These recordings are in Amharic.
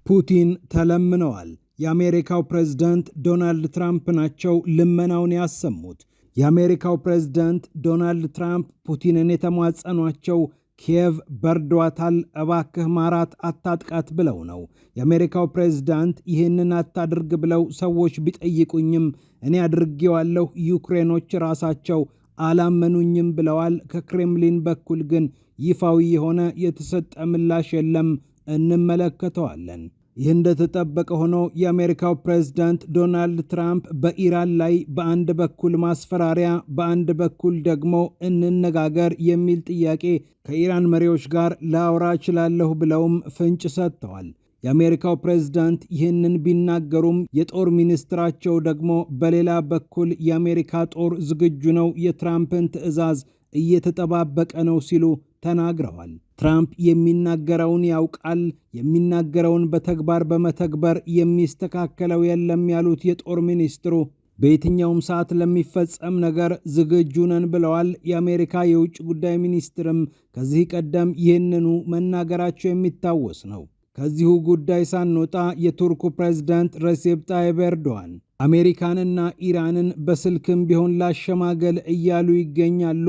ፑቲን ተለምነዋል። የአሜሪካው ፕሬዝዳንት ዶናልድ ትራምፕ ናቸው ልመናውን ያሰሙት። የአሜሪካው ፕሬዝዳንት ዶናልድ ትራምፕ ፑቲንን የተማጸኗቸው ኪየቭ በርዷታል፣ እባክህ ማራት፣ አታጥቃት ብለው ነው። የአሜሪካው ፕሬዝዳንት ይህንን አታድርግ ብለው ሰዎች ቢጠይቁኝም እኔ አድርጌዋለሁ፣ ዩክሬኖች ራሳቸው አላመኑኝም ብለዋል። ከክሬምሊን በኩል ግን ይፋዊ የሆነ የተሰጠ ምላሽ የለም። እንመለከተዋለን። ይህ እንደተጠበቀ ሆኖ የአሜሪካው ፕሬዝዳንት ዶናልድ ትራምፕ በኢራን ላይ በአንድ በኩል ማስፈራሪያ፣ በአንድ በኩል ደግሞ እንነጋገር የሚል ጥያቄ ከኢራን መሪዎች ጋር ላወራ እችላለሁ ብለውም ፍንጭ ሰጥተዋል። የአሜሪካው ፕሬዝዳንት ይህንን ቢናገሩም የጦር ሚኒስትራቸው ደግሞ በሌላ በኩል የአሜሪካ ጦር ዝግጁ ነው፣ የትራምፕን ትዕዛዝ እየተጠባበቀ ነው ሲሉ ተናግረዋል። ትራምፕ የሚናገረውን ያውቃል፣ የሚናገረውን በተግባር በመተግበር የሚስተካከለው የለም ያሉት የጦር ሚኒስትሩ በየትኛውም ሰዓት ለሚፈጸም ነገር ዝግጁ ነን ብለዋል። የአሜሪካ የውጭ ጉዳይ ሚኒስትርም ከዚህ ቀደም ይህንኑ መናገራቸው የሚታወስ ነው። ከዚሁ ጉዳይ ሳንወጣ የቱርኩ ፕሬዝዳንት ረሴፕ ጣይብ ኤርዶዋን አሜሪካንና ኢራንን በስልክም ቢሆን ላሸማገል እያሉ ይገኛሉ።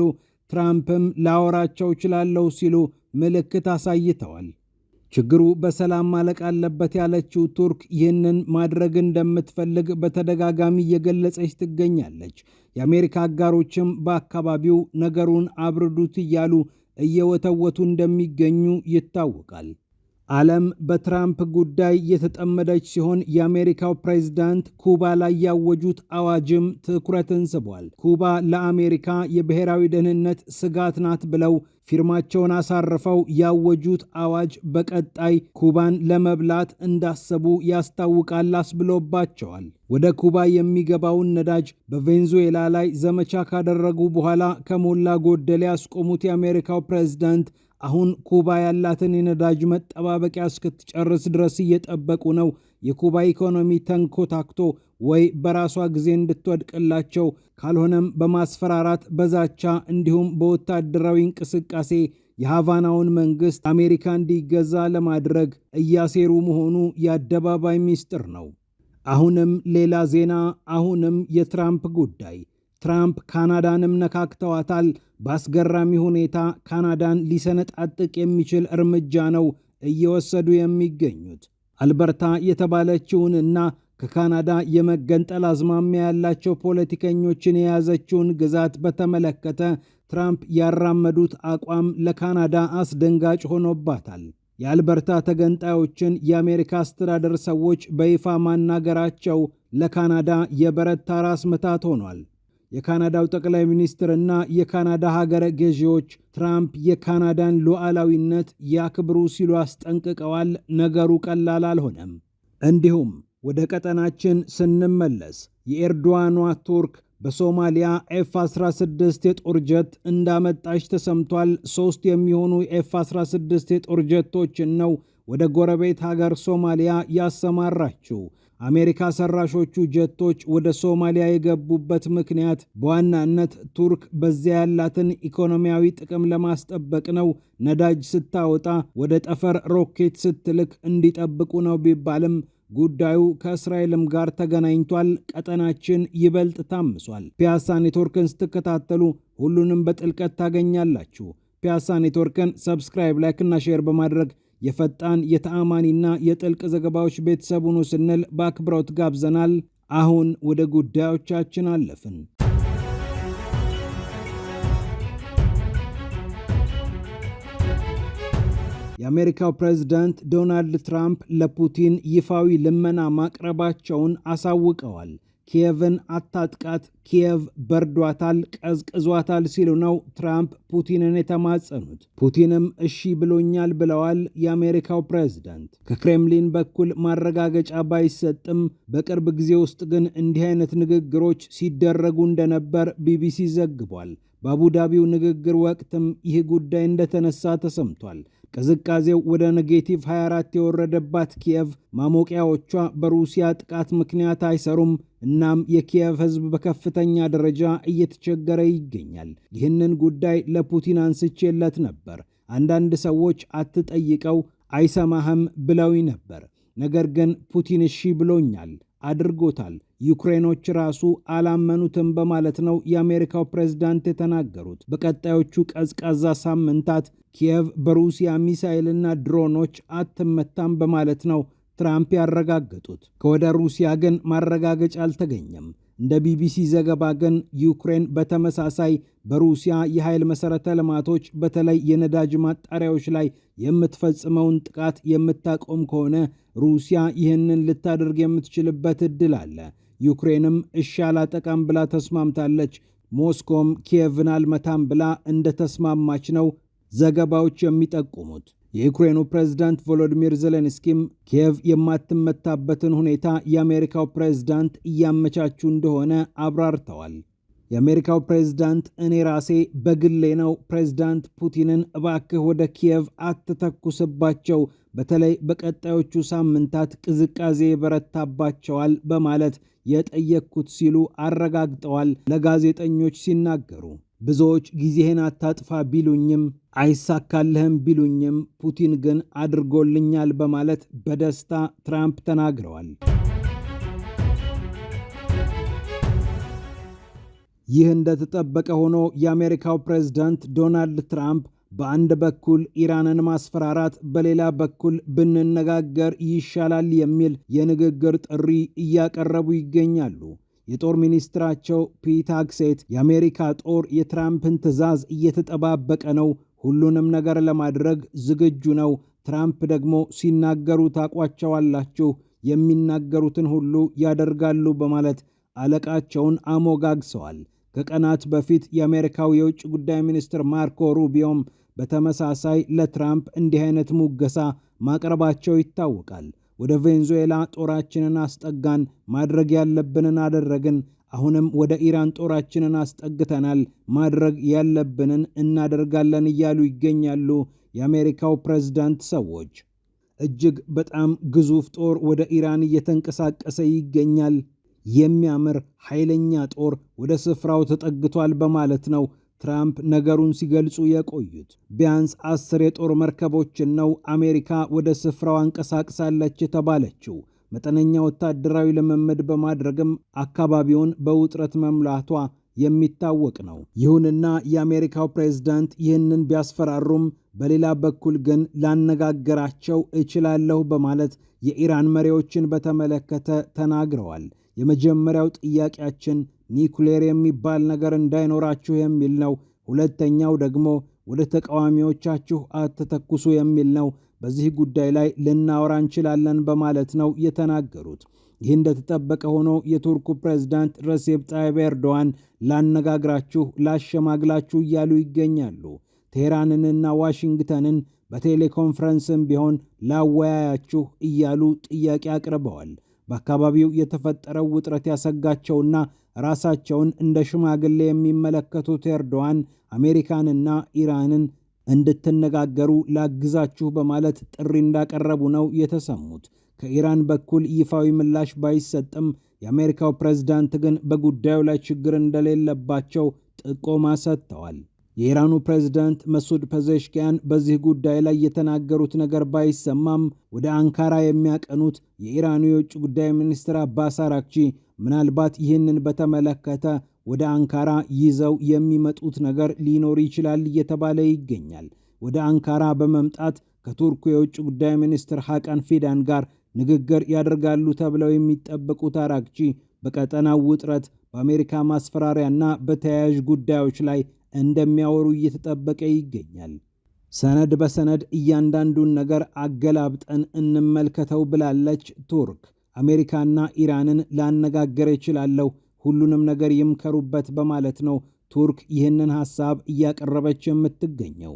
ትራምፕም ላወራቸው እችላለሁ ሲሉ ምልክት አሳይተዋል። ችግሩ በሰላም ማለቅ አለበት ያለችው ቱርክ ይህንን ማድረግ እንደምትፈልግ በተደጋጋሚ እየገለጸች ትገኛለች። የአሜሪካ አጋሮችም በአካባቢው ነገሩን አብርዱት እያሉ እየወተወቱ እንደሚገኙ ይታወቃል። ዓለም በትራምፕ ጉዳይ የተጠመደች ሲሆን የአሜሪካው ፕሬዝዳንት ኩባ ላይ ያወጁት አዋጅም ትኩረትን ስቧል። ኩባ ለአሜሪካ የብሔራዊ ደህንነት ስጋት ናት ብለው ፊርማቸውን አሳርፈው ያወጁት አዋጅ በቀጣይ ኩባን ለመብላት እንዳሰቡ ያስታውቃል አስብሎባቸዋል። ወደ ኩባ የሚገባውን ነዳጅ በቬንዙዌላ ላይ ዘመቻ ካደረጉ በኋላ ከሞላ ጎደል ያስቆሙት የአሜሪካው ፕሬዝዳንት አሁን ኩባ ያላትን የነዳጅ መጠባበቂያ እስክትጨርስ ድረስ እየጠበቁ ነው። የኩባ ኢኮኖሚ ተንኮታክቶ ወይ በራሷ ጊዜ እንድትወድቅላቸው ካልሆነም በማስፈራራት በዛቻ እንዲሁም በወታደራዊ እንቅስቃሴ የሃቫናውን መንግስት አሜሪካ እንዲገዛ ለማድረግ እያሴሩ መሆኑ የአደባባይ ሚስጥር ነው። አሁንም ሌላ ዜና፣ አሁንም የትራምፕ ጉዳይ። ትራምፕ ካናዳንም ነካክተዋታል። በአስገራሚ ሁኔታ ካናዳን ሊሰነጣጥቅ የሚችል እርምጃ ነው እየወሰዱ የሚገኙት። አልበርታ የተባለችውንና ከካናዳ የመገንጠል አዝማሚያ ያላቸው ፖለቲከኞችን የያዘችውን ግዛት በተመለከተ ትራምፕ ያራመዱት አቋም ለካናዳ አስደንጋጭ ሆኖባታል። የአልበርታ ተገንጣዮችን የአሜሪካ አስተዳደር ሰዎች በይፋ ማናገራቸው ለካናዳ የበረታ ራስ ምታት ሆኗል። የካናዳው ጠቅላይ ሚኒስትርና የካናዳ ሀገረ ገዢዎች ትራምፕ የካናዳን ሉዓላዊነት ያክብሩ ሲሉ አስጠንቅቀዋል። ነገሩ ቀላል አልሆነም። እንዲሁም ወደ ቀጠናችን ስንመለስ የኤርዶዋኗ ቱርክ በሶማሊያ ኤፍ-16 የጦር ጀት እንዳመጣች ተሰምቷል። 3 የሚሆኑ ኤፍ-16 የጦር ጀቶችን ነው ወደ ጎረቤት ሀገር ሶማሊያ ያሰማራችው። አሜሪካ ሰራሾቹ ጀቶች ወደ ሶማሊያ የገቡበት ምክንያት በዋናነት ቱርክ በዚያ ያላትን ኢኮኖሚያዊ ጥቅም ለማስጠበቅ ነው። ነዳጅ ስታወጣ ወደ ጠፈር ሮኬት ስትልክ እንዲጠብቁ ነው ቢባልም ጉዳዩ ከእስራኤልም ጋር ተገናኝቷል። ቀጠናችን ይበልጥ ታምሷል። ፒያሳ ኔትወርክን ስትከታተሉ ሁሉንም በጥልቀት ታገኛላችሁ። ፒያሳ ኔትወርክን ሰብስክራይብ፣ ላይክ እና ሼር በማድረግ የፈጣን የተአማኒና የጥልቅ ዘገባዎች ቤተሰብ ሁኑ ስንል በአክብሮት ጋብዘናል። አሁን ወደ ጉዳዮቻችን አለፍን። የአሜሪካው ፕሬዝዳንት ዶናልድ ትራምፕ ለፑቲን ይፋዊ ልመና ማቅረባቸውን አሳውቀዋል። ኪየቭን አታጥቃት፣ ኪየቭ በርዷታል፣ ቀዝቅዟታል ሲሉ ነው ትራምፕ ፑቲንን የተማጸኑት። ፑቲንም እሺ ብሎኛል ብለዋል። የአሜሪካው ፕሬዝዳንት ከክሬምሊን በኩል ማረጋገጫ ባይሰጥም በቅርብ ጊዜ ውስጥ ግን እንዲህ አይነት ንግግሮች ሲደረጉ እንደነበር ቢቢሲ ዘግቧል። በአቡዳቢው ንግግር ወቅትም ይህ ጉዳይ እንደተነሳ ተሰምቷል። ቅዝቃዜው ወደ ኔጌቲቭ 24 የወረደባት ኪየቭ ማሞቂያዎቿ በሩሲያ ጥቃት ምክንያት አይሰሩም። እናም የኪየቭ ሕዝብ በከፍተኛ ደረጃ እየተቸገረ ይገኛል። ይህንን ጉዳይ ለፑቲን አንስቼለት ነበር። አንዳንድ ሰዎች አትጠይቀው አይሰማህም ብለውኝ ነበር። ነገር ግን ፑቲን እሺ ብሎኛል፣ አድርጎታል፣ ዩክሬኖች ራሱ አላመኑትም በማለት ነው የአሜሪካው ፕሬዝዳንት የተናገሩት። በቀጣዮቹ ቀዝቃዛ ሳምንታት ኪየቭ በሩሲያ ሚሳኤልና ድሮኖች አትመታም በማለት ነው ትራምፕ ያረጋገጡት። ከወደ ሩሲያ ግን ማረጋገጫ አልተገኘም። እንደ ቢቢሲ ዘገባ ግን ዩክሬን በተመሳሳይ በሩሲያ የኃይል መሠረተ ልማቶች በተለይ የነዳጅ ማጣሪያዎች ላይ የምትፈጽመውን ጥቃት የምታቆም ከሆነ ሩሲያ ይህንን ልታደርግ የምትችልበት ዕድል አለ። ዩክሬንም እሺ አላጠቃም ብላ ተስማምታለች። ሞስኮም ኪየቭን አልመታም ብላ እንደተስማማች ነው ዘገባዎች የሚጠቁሙት። የዩክሬኑ ፕሬዝዳንት ቮሎዲሚር ዜሌንስኪም ኪየቭ የማትመታበትን ሁኔታ የአሜሪካው ፕሬዝዳንት እያመቻቹ እንደሆነ አብራርተዋል። የአሜሪካው ፕሬዝዳንት እኔ ራሴ በግሌ ነው ፕሬዝዳንት ፑቲንን እባክህ ወደ ኪየቭ አትተኩስባቸው፣ በተለይ በቀጣዮቹ ሳምንታት ቅዝቃዜ ይበረታባቸዋል በማለት የጠየቅኩት ሲሉ አረጋግጠዋል። ለጋዜጠኞች ሲናገሩ ብዙዎች ጊዜህን አታጥፋ ቢሉኝም አይሳካልህም ቢሉኝም ፑቲን ግን አድርጎልኛል በማለት በደስታ ትራምፕ ተናግረዋል። ይህ እንደተጠበቀ ሆኖ የአሜሪካው ፕሬዝዳንት ዶናልድ ትራምፕ በአንድ በኩል ኢራንን ማስፈራራት፣ በሌላ በኩል ብንነጋገር ይሻላል የሚል የንግግር ጥሪ እያቀረቡ ይገኛሉ። የጦር ሚኒስትራቸው ፒት ሄግሴት የአሜሪካ ጦር የትራምፕን ትዕዛዝ እየተጠባበቀ ነው፣ ሁሉንም ነገር ለማድረግ ዝግጁ ነው፣ ትራምፕ ደግሞ ሲናገሩ ታቋቸዋላችሁ፣ የሚናገሩትን ሁሉ ያደርጋሉ በማለት አለቃቸውን አሞጋግሰዋል። ከቀናት በፊት የአሜሪካው የውጭ ጉዳይ ሚኒስትር ማርኮ ሩቢዮም በተመሳሳይ ለትራምፕ እንዲህ አይነት ሙገሳ ማቅረባቸው ይታወቃል። ወደ ቬንዙዌላ ጦራችንን አስጠጋን፣ ማድረግ ያለብንን አደረግን፣ አሁንም ወደ ኢራን ጦራችንን አስጠግተናል፣ ማድረግ ያለብንን እናደርጋለን እያሉ ይገኛሉ የአሜሪካው ፕሬዝዳንት ሰዎች። እጅግ በጣም ግዙፍ ጦር ወደ ኢራን እየተንቀሳቀሰ ይገኛል። የሚያምር ኃይለኛ ጦር ወደ ስፍራው ተጠግቷል በማለት ነው ትራምፕ ነገሩን ሲገልጹ የቆዩት። ቢያንስ 10 የጦር መርከቦችን ነው አሜሪካ ወደ ስፍራው አንቀሳቅሳለች የተባለችው። መጠነኛ ወታደራዊ ልምምድ በማድረግም አካባቢውን በውጥረት መምላቷ የሚታወቅ ነው። ይሁንና የአሜሪካው ፕሬዝዳንት ይህንን ቢያስፈራሩም በሌላ በኩል ግን ላነጋገራቸው እችላለሁ በማለት የኢራን መሪዎችን በተመለከተ ተናግረዋል። የመጀመሪያው ጥያቄያችን ኒኩሌር የሚባል ነገር እንዳይኖራችሁ የሚል ነው። ሁለተኛው ደግሞ ወደ ተቃዋሚዎቻችሁ አትተኩሱ የሚል ነው። በዚህ ጉዳይ ላይ ልናወራ እንችላለን በማለት ነው የተናገሩት። ይህ እንደተጠበቀ ሆኖ የቱርኩ ፕሬዝዳንት ረሴፕ ጣይብ ኤርዶዋን ላነጋግራችሁ፣ ላሸማግላችሁ እያሉ ይገኛሉ። ቴህራንንና ዋሽንግተንን በቴሌኮንፈረንስም ቢሆን ላወያያችሁ እያሉ ጥያቄ አቅርበዋል። በአካባቢው የተፈጠረው ውጥረት ያሰጋቸውና ራሳቸውን እንደ ሽማግሌ የሚመለከቱት ኤርዶዋን አሜሪካንና ኢራንን እንድትነጋገሩ ላግዛችሁ በማለት ጥሪ እንዳቀረቡ ነው የተሰሙት። ከኢራን በኩል ይፋዊ ምላሽ ባይሰጥም የአሜሪካው ፕሬዝዳንት ግን በጉዳዩ ላይ ችግር እንደሌለባቸው ጥቆማ ሰጥተዋል። የኢራኑ ፕሬዝዳንት መሱድ ፐዜሽኪያን በዚህ ጉዳይ ላይ የተናገሩት ነገር ባይሰማም ወደ አንካራ የሚያቀኑት የኢራኑ የውጭ ጉዳይ ሚኒስትር አባስ አራክቺ ምናልባት ይህንን በተመለከተ ወደ አንካራ ይዘው የሚመጡት ነገር ሊኖር ይችላል እየተባለ ይገኛል። ወደ አንካራ በመምጣት ከቱርኩ የውጭ ጉዳይ ሚኒስትር ሐቃን ፊዳን ጋር ንግግር ያደርጋሉ ተብለው የሚጠበቁት አራክቺ በቀጠናው ውጥረት፣ በአሜሪካ ማስፈራሪያና በተያያዥ ጉዳዮች ላይ እንደሚያወሩ እየተጠበቀ ይገኛል። ሰነድ በሰነድ እያንዳንዱን ነገር አገላብጠን እንመልከተው ብላለች ቱርክ። አሜሪካና ኢራንን ላነጋገር እችላለሁ፣ ሁሉንም ነገር ይምከሩበት በማለት ነው ቱርክ ይህንን ሐሳብ እያቀረበች የምትገኘው።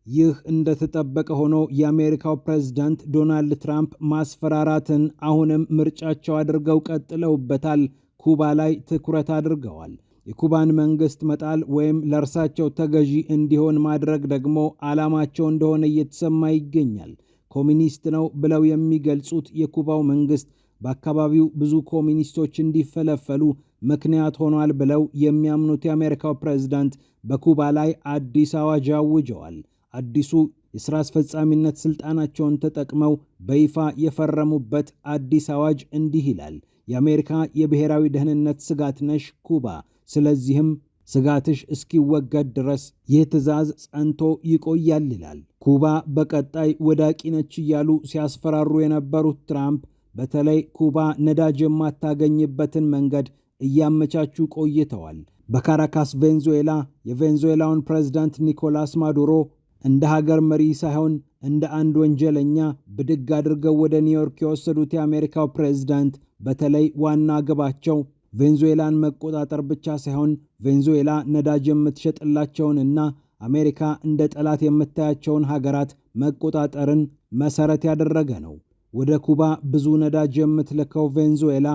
ይህ እንደተጠበቀ ሆኖ የአሜሪካው ፕሬዝዳንት ዶናልድ ትራምፕ ማስፈራራትን አሁንም ምርጫቸው አድርገው ቀጥለውበታል። ኩባ ላይ ትኩረት አድርገዋል። የኩባን መንግስት መጣል ወይም ለእርሳቸው ተገዢ እንዲሆን ማድረግ ደግሞ ዓላማቸው እንደሆነ እየተሰማ ይገኛል። ኮሚኒስት ነው ብለው የሚገልጹት የኩባው መንግስት በአካባቢው ብዙ ኮሚኒስቶች እንዲፈለፈሉ ምክንያት ሆኗል ብለው የሚያምኑት የአሜሪካው ፕሬዝዳንት በኩባ ላይ አዲስ አዋጅ አውጀዋል። አዲሱ የሥራ አስፈጻሚነት ሥልጣናቸውን ተጠቅመው በይፋ የፈረሙበት አዲስ አዋጅ እንዲህ ይላል። የአሜሪካ የብሔራዊ ደህንነት ስጋት ነሽ ኩባ። ስለዚህም ስጋትሽ እስኪወገድ ድረስ ይህ ትዕዛዝ ጸንቶ ይቆያል ይላል። ኩባ በቀጣይ ወዳቂ ነች እያሉ ሲያስፈራሩ የነበሩት ትራምፕ በተለይ ኩባ ነዳጅ የማታገኝበትን መንገድ እያመቻቹ ቆይተዋል። በካራካስ ቬንዙዌላ የቬንዙዌላውን ፕሬዝዳንት ኒኮላስ ማዱሮ እንደ ሀገር መሪ ሳይሆን እንደ አንድ ወንጀለኛ ብድግ አድርገው ወደ ኒውዮርክ የወሰዱት የአሜሪካው ፕሬዝዳንት በተለይ ዋና ግባቸው ቬንዙዌላን መቆጣጠር ብቻ ሳይሆን ቬንዙዌላ ነዳጅ የምትሸጥላቸውንና አሜሪካ እንደ ጠላት የምታያቸውን ሀገራት መቆጣጠርን መሰረት ያደረገ ነው። ወደ ኩባ ብዙ ነዳጅ የምትልከው ቬንዙዌላ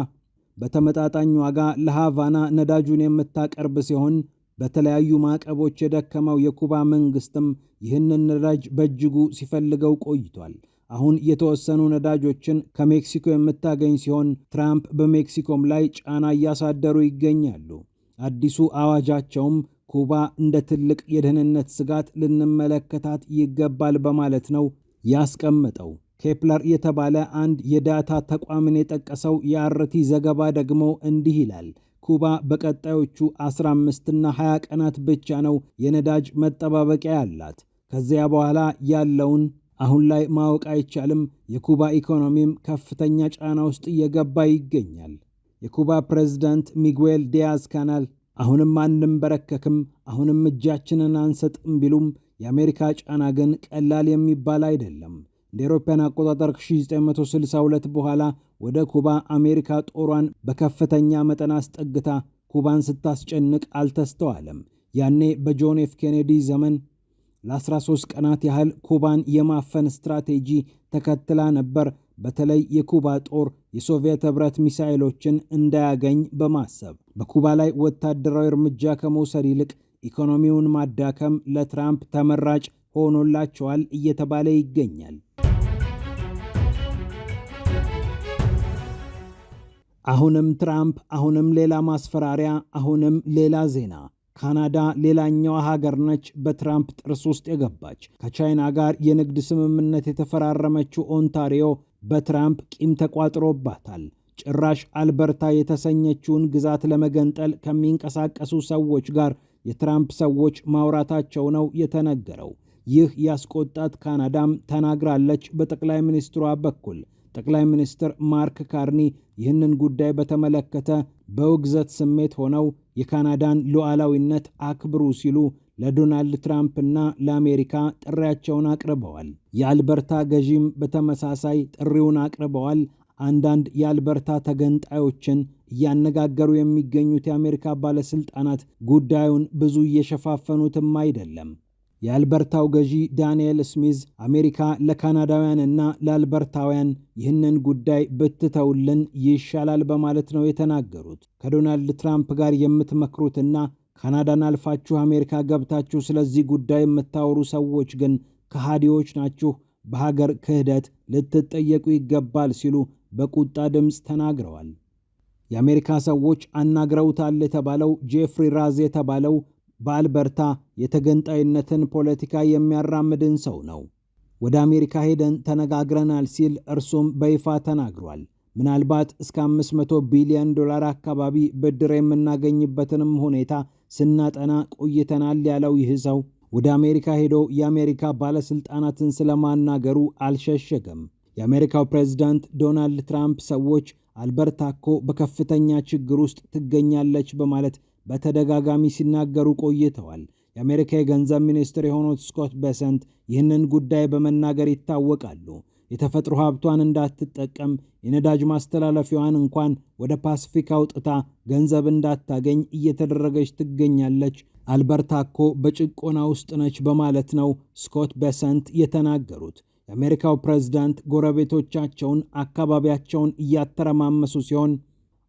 በተመጣጣኝ ዋጋ ለሃቫና ነዳጁን የምታቀርብ ሲሆን በተለያዩ ማዕቀቦች የደከመው የኩባ መንግስትም ይህንን ነዳጅ በእጅጉ ሲፈልገው ቆይቷል። አሁን የተወሰኑ ነዳጆችን ከሜክሲኮ የምታገኝ ሲሆን ትራምፕ በሜክሲኮም ላይ ጫና እያሳደሩ ይገኛሉ። አዲሱ አዋጃቸውም ኩባ እንደ ትልቅ የደህንነት ስጋት ልንመለከታት ይገባል በማለት ነው ያስቀመጠው። ኬፕለር የተባለ አንድ የዳታ ተቋምን የጠቀሰው የአርቲ ዘገባ ደግሞ እንዲህ ይላል። ኩባ በቀጣዮቹ 15 እና 20 ቀናት ብቻ ነው የነዳጅ መጠባበቂያ ያላት። ከዚያ በኋላ ያለውን አሁን ላይ ማወቅ አይቻልም። የኩባ ኢኮኖሚም ከፍተኛ ጫና ውስጥ እየገባ ይገኛል። የኩባ ፕሬዝዳንት ሚጉኤል ዲያዝ ካናል አሁንም አንንበረከክም፣ አሁንም እጃችንን አንሰጥም ቢሉም የአሜሪካ ጫና ግን ቀላል የሚባል አይደለም። እንደ አውሮፓውያን አቆጣጠር 1962 በኋላ ወደ ኩባ አሜሪካ ጦሯን በከፍተኛ መጠን አስጠግታ ኩባን ስታስጨንቅ አልተስተዋለም። ያኔ በጆን ኤፍ ኬኔዲ ዘመን ለ13 ቀናት ያህል ኩባን የማፈን ስትራቴጂ ተከትላ ነበር። በተለይ የኩባ ጦር የሶቪየት ኅብረት ሚሳኤሎችን እንዳያገኝ በማሰብ በኩባ ላይ ወታደራዊ እርምጃ ከመውሰድ ይልቅ ኢኮኖሚውን ማዳከም ለትራምፕ ተመራጭ ሆኖላቸዋል እየተባለ ይገኛል። አሁንም ትራምፕ፣ አሁንም ሌላ ማስፈራሪያ፣ አሁንም ሌላ ዜና። ካናዳ ሌላኛዋ ሀገር ነች በትራምፕ ጥርስ ውስጥ የገባች። ከቻይና ጋር የንግድ ስምምነት የተፈራረመችው ኦንታሪዮ በትራምፕ ቂም ተቋጥሮባታል። ጭራሽ አልበርታ የተሰኘችውን ግዛት ለመገንጠል ከሚንቀሳቀሱ ሰዎች ጋር የትራምፕ ሰዎች ማውራታቸው ነው የተነገረው። ይህ ያስቆጣት ካናዳም ተናግራለች በጠቅላይ ሚኒስትሯ በኩል። ጠቅላይ ሚኒስትር ማርክ ካርኒ ይህንን ጉዳይ በተመለከተ በውግዘት ስሜት ሆነው የካናዳን ሉዓላዊነት አክብሩ ሲሉ ለዶናልድ ትራምፕና ለአሜሪካ ጥሪያቸውን አቅርበዋል። የአልበርታ ገዢም በተመሳሳይ ጥሪውን አቅርበዋል። አንዳንድ የአልበርታ ተገንጣዮችን እያነጋገሩ የሚገኙት የአሜሪካ ባለስልጣናት ጉዳዩን ብዙ እየሸፋፈኑትም አይደለም። የአልበርታው ገዢ ዳንኤል ስሚዝ አሜሪካ ለካናዳውያንና ለአልበርታውያን ይህንን ጉዳይ ብትተውልን ይሻላል በማለት ነው የተናገሩት። ከዶናልድ ትራምፕ ጋር የምትመክሩትና ካናዳን አልፋችሁ አሜሪካ ገብታችሁ ስለዚህ ጉዳይ የምታወሩ ሰዎች ግን ከሃዲዎች ናችሁ፣ በሀገር ክህደት ልትጠየቁ ይገባል ሲሉ በቁጣ ድምፅ ተናግረዋል። የአሜሪካ ሰዎች አናግረውታል የተባለው ጄፍሪ ራዝ የተባለው በአልበርታ የተገንጣይነትን ፖለቲካ የሚያራምድን ሰው ነው። ወደ አሜሪካ ሄደን ተነጋግረናል ሲል እርሱም በይፋ ተናግሯል። ምናልባት እስከ $500 ቢሊዮን አካባቢ ብድር የምናገኝበትንም ሁኔታ ስናጠና ቆይተናል ያለው ይህ ሰው ወደ አሜሪካ ሄዶ የአሜሪካ ባለስልጣናትን ስለማናገሩ አልሸሸገም። የአሜሪካው ፕሬዝዳንት ዶናልድ ትራምፕ ሰዎች አልበርታ እኮ በከፍተኛ ችግር ውስጥ ትገኛለች በማለት በተደጋጋሚ ሲናገሩ ቆይተዋል። የአሜሪካ የገንዘብ ሚኒስትር የሆኑት ስኮት ቤሰንት ይህንን ጉዳይ በመናገር ይታወቃሉ። የተፈጥሮ ሀብቷን እንዳትጠቀም የነዳጅ ማስተላለፊያዋን እንኳን ወደ ፓሲፊክ አውጥታ ገንዘብ እንዳታገኝ እየተደረገች ትገኛለች። አልበርታ እኮ በጭቆና ውስጥ ነች በማለት ነው ስኮት ቤሰንት የተናገሩት። የአሜሪካው ፕሬዝዳንት ጎረቤቶቻቸውን፣ አካባቢያቸውን እያተረማመሱ ሲሆን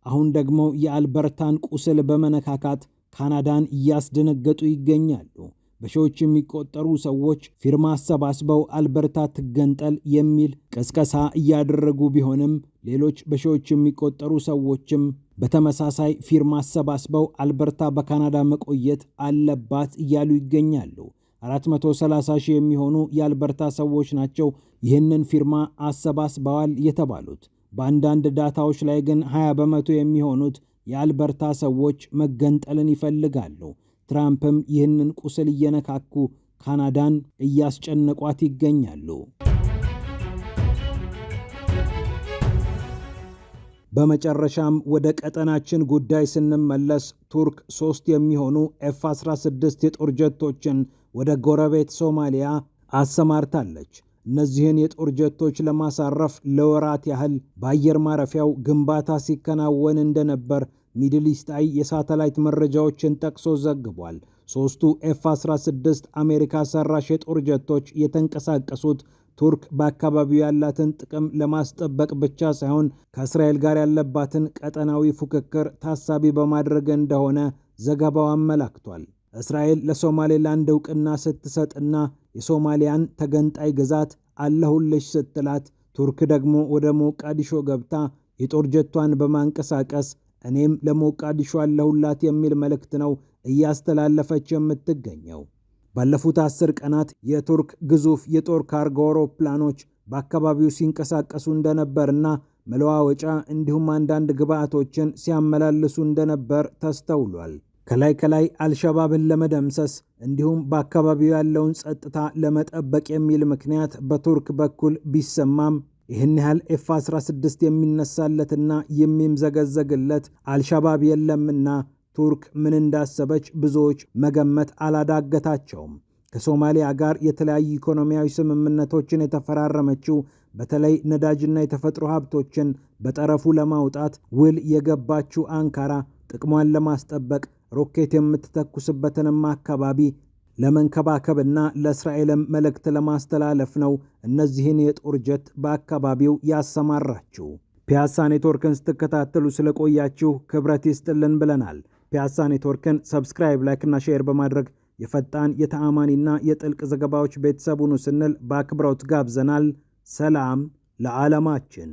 አሁን ደግሞ የአልበርታን ቁስል በመነካካት ካናዳን እያስደነገጡ ይገኛሉ። በሺዎች የሚቆጠሩ ሰዎች ፊርማ አሰባስበው አልበርታ ትገንጠል የሚል ቅስቀሳ እያደረጉ ቢሆንም ሌሎች በሺዎች የሚቆጠሩ ሰዎችም በተመሳሳይ ፊርማ አሰባስበው አልበርታ በካናዳ መቆየት አለባት እያሉ ይገኛሉ። 430 ሺህ የሚሆኑ የአልበርታ ሰዎች ናቸው ይህንን ፊርማ አሰባስበዋል የተባሉት። በአንዳንድ ዳታዎች ላይ ግን 20 በመቶ የሚሆኑት የአልበርታ ሰዎች መገንጠልን ይፈልጋሉ። ትራምፕም ይህንን ቁስል እየነካኩ ካናዳን እያስጨነቋት ይገኛሉ። በመጨረሻም ወደ ቀጠናችን ጉዳይ ስንመለስ ቱርክ 3 የሚሆኑ F-16 የጦር ጀቶችን ወደ ጎረቤት ሶማሊያ አሰማርታለች። እነዚህን የጦር ጀቶች ለማሳረፍ ለወራት ያህል በአየር ማረፊያው ግንባታ ሲከናወን እንደነበር ሚድል ኢስት አይ የሳተላይት መረጃዎችን ጠቅሶ ዘግቧል። 3ቱ F-16 አሜሪካ ሰራሽ የጦር ጀቶች የተንቀሳቀሱት ቱርክ በአካባቢው ያላትን ጥቅም ለማስጠበቅ ብቻ ሳይሆን ከእስራኤል ጋር ያለባትን ቀጠናዊ ፉክክር ታሳቢ በማድረግ እንደሆነ ዘገባው አመላክቷል። እስራኤል ለሶማሌላንድ እውቅና ስትሰጥና የሶማሊያን ተገንጣይ ግዛት አለሁልሽ ስትላት፣ ቱርክ ደግሞ ወደ ሞቃዲሾ ገብታ የጦር ጀቷን በማንቀሳቀስ እኔም ለሞቃዲሾ አለሁላት የሚል መልእክት ነው እያስተላለፈች የምትገኘው። ባለፉት 10 ቀናት የቱርክ ግዙፍ የጦር ካርጎ አውሮፕላኖች በአካባቢው ሲንቀሳቀሱ እንደነበርና መለዋወጫ እንዲሁም አንዳንድ ግብዓቶችን ሲያመላልሱ እንደነበር ተስተውሏል። ከላይ አልሸባብን ለመደምሰስ እንዲሁም በአካባቢው ያለውን ጸጥታ ለመጠበቅ የሚል ምክንያት በቱርክ በኩል ቢሰማም ይህን ያህል F-16 የሚነሳለትና የሚምዘገዘግለት አልሸባብ የለምና ቱርክ ምን እንዳሰበች ብዙዎች መገመት አላዳገታቸውም። ከሶማሊያ ጋር የተለያዩ ኢኮኖሚያዊ ስምምነቶችን የተፈራረመችው በተለይ ነዳጅና የተፈጥሮ ሀብቶችን በጠረፉ ለማውጣት ውል የገባችው አንካራ ጥቅሟን ለማስጠበቅ ሮኬት የምትተኩስበትንም አካባቢ ለመንከባከብና ለእስራኤልም መልእክት ለማስተላለፍ ነው እነዚህን የጦር ጀት በአካባቢው ያሰማራችው። ፒያሳ ኔትወርክን ስትከታተሉ ስለቆያችሁ ክብረት ይስጥልን ብለናል። ፒያሳ ኔትወርክን ሰብስክራይብ፣ ላይክና ሼር በማድረግ የፈጣን የተአማኒና የጥልቅ ዘገባዎች ቤተሰብ ሁኑ ስንል በአክብሮት ጋብዘናል። ሰላም ለዓለማችን።